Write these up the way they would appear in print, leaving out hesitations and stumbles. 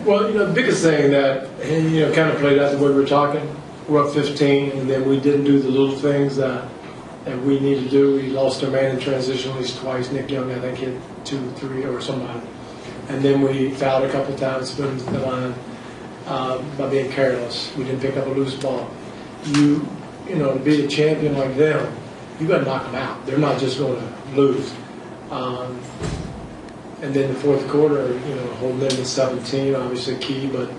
Well, the biggest thing that, kind of played out the way we were talking. We're up 15, and then we didn't do the little things that we need to do. We lost our man in transition at least twice. Nick Young, I think, hit 2, 3, or somebody. And then we fouled a couple of times, put him to the line by being careless. We didn't pick up a loose ball. To be a champion like them, you got to knock them out. They're not just going to lose. And then the fourth quarter, holding them to 17, obviously key, but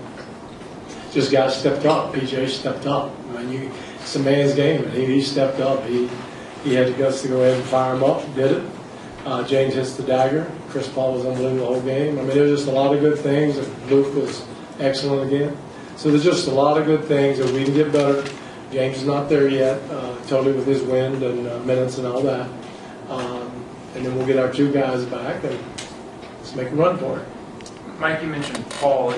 just guys stepped up. PJ stepped up. It's a man's game, and he stepped up. He had the guts to go ahead and fire him up. Did it. James hits the dagger. Chris Paul was unbelievable the whole game. There's just a lot of good things. And Luke was excellent again. So there's just a lot of good things that we can get better. James is not there yet, totally with his wind and minutes and all that. And then we'll get our 2 guys back and let's make a run for it. Mike, you mentioned Paul.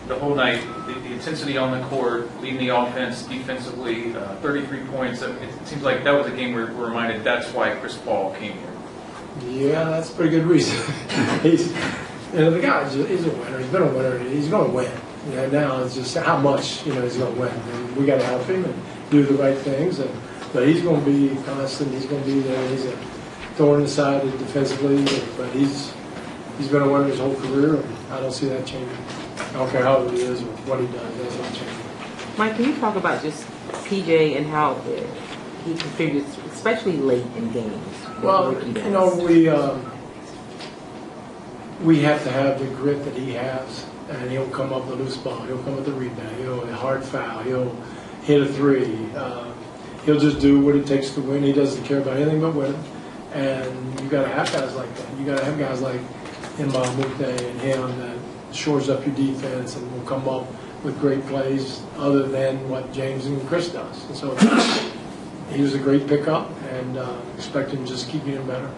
The whole night, the intensity on the court, leading the offense defensively, 33 points. It seems like that was a game we're reminded that's why Chris Paul came here. Yeah, that's a pretty good reason. The guy, he's a winner. He's been a winner. He's going to win. Now it's just how much, he's going to win. And we got to help him and do the right things. But he's going to be constant. He's going to be there. He's a thorn in the side defensively. But he's been a winner his whole career, and I don't see that changing. I don't care how old he is or what he does. That's not changing. Mike, can you talk about just PJ and how he contributes, especially late in games? Well, we have to have the grit that he has, and he'll come up with a loose ball. He'll come with the rebound. He'll a hard foul. He'll hit a 3. He'll just do what it takes to win. He doesn't care about anything but winning. And you got to have guys like that. You got to have guys like Mbamute and him that shores up your defense and will come up with great plays other than what James and Chris does. And so he was a great pickup, and expect him to just keep getting better.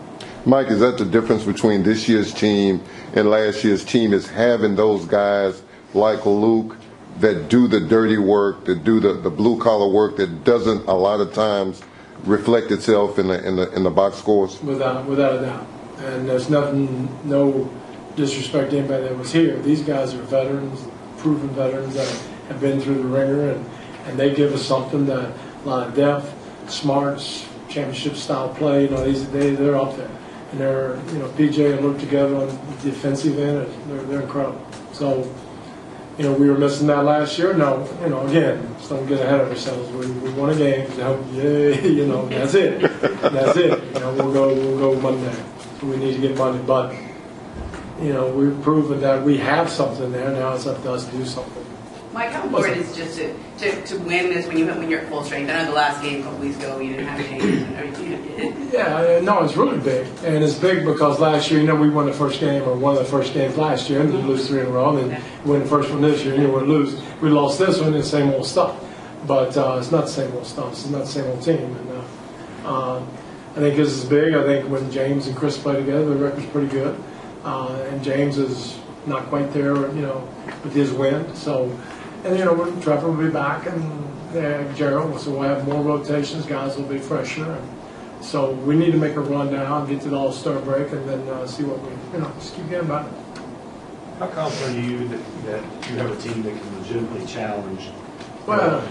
Mike, is that the difference between this year's team and last year's team, is having those guys like Luke that do the dirty work, that do the blue-collar work that doesn't a lot of times reflect itself in the box scores? Without a doubt. And there's no disrespect to anybody that was here. These guys are veterans, proven veterans that have been through the ringer, and they give us something that a lot of depth, smarts, championship-style play. They're up there. And they're, PJ and Luke together on the defensive end, they're incredible. So, we were missing that last year. No, again, just don't get ahead of ourselves. We won a game. Yay, that's it. That's it. We'll go Monday. We need to get Monday, but we've proven that we have something there. Now it's up to us to do something. Mike, how important is just to win this when you're at full strength? I know the last game a couple weeks ago you didn't have James. Yeah, no, it's really big, and it's big because last year, we won the first game or one of the first games last year, and then lose 3 in a row, and then win the first one this year, and then we lose. We lost this one, and the same old stuff, but it's not the same old stuff. It's not the same old team, and I think this is big. I think when James and Chris play together, the record's pretty good, and James is not quite there, with his win, so. And Trevor will be back, and Gerald, so we'll have more rotations. Guys will be fresher, and so we need to make a run now, get to the All-Star break, and then see what we, just keep getting about it. How confident are you that you have a team that can legitimately challenge? Well,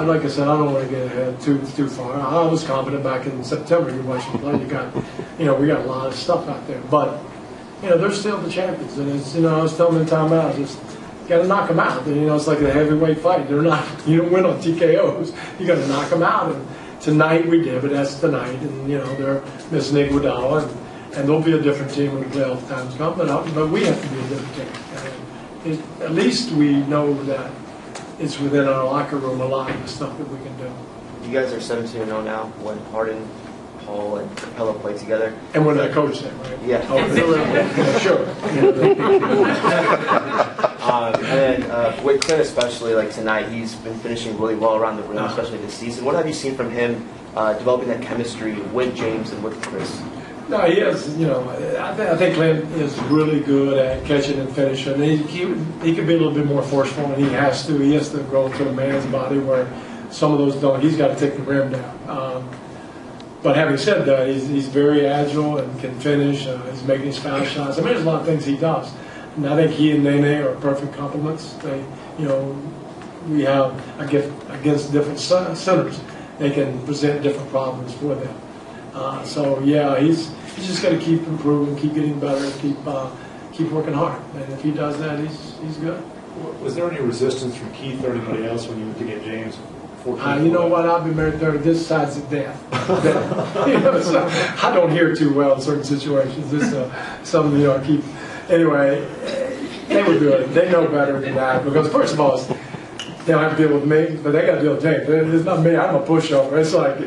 like I said, I don't want to get ahead too far. I was confident back in September. You watched me play. We got a lot of stuff out there, but they're still the champions, and it's I was telling them in timeout, just. Got to knock them out. It's like a heavyweight fight. You don't win on TKOs. You got to knock them out. And tonight we did, but that's tonight. And they're missing Iguodala, and they'll be a different team when the playoff times come. But we have to be a different team. And at least we know that it's within our locker room a lot of the stuff that we can do. You guys are 17-0 now. When Harden, Paul, and Capella play together. And when I coach them, right? Yeah. Yeah, sure. And then with Clint especially, like tonight, he's been finishing really well around the rim, especially this season. What have you seen from him developing that chemistry with James and with Chris? No, he has, I think Clint is really good at catching and finishing. He could be a little bit more forceful, and he has to. He has to grow into a man's body where some of those don't. He's got to take the rim down. But having said that, he's very agile and can finish. He's making his foul shots. There's a lot of things he does. And I think he and Nene are perfect complements. They, we have against different centers, they can present different problems for them. So yeah, he's just got to keep improving, keep getting better, keep working hard. And if he does that, he's good. Was there any resistance from Keith or anybody else when you went to get James? You know what? I've been married 30. This side's of death. So I don't hear too well in certain situations. This something I keep. Anyway, they were good. They know better than that because first of all, they don't have to deal with me, but they got to deal with James. It's not me. I'm a pushover. It's like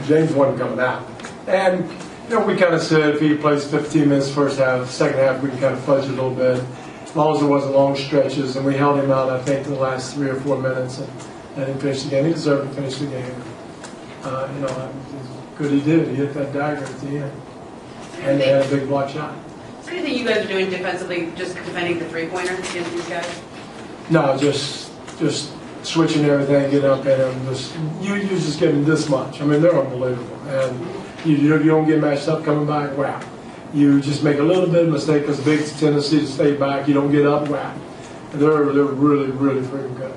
James wasn't coming out, and we kind of said if he plays 15 minutes first half, second half we can kind of fudge it a little bit, as long as it wasn't long stretches, and we held him out I think the last 3 or 4 minutes. And he finished the game. He deserved to finish the game. Good he did. He hit that dagger at the end. And they had a big block shot. Is there anything you guys are doing defensively, just defending the three-pointer against these guys? No, just switching everything, get up at them. You just give them this much. I mean, they're unbelievable. And you don't get matched up coming back, wow. You just make a little bit of mistake because big tendency to stay back. You don't get up, wow. They're really, really freaking good.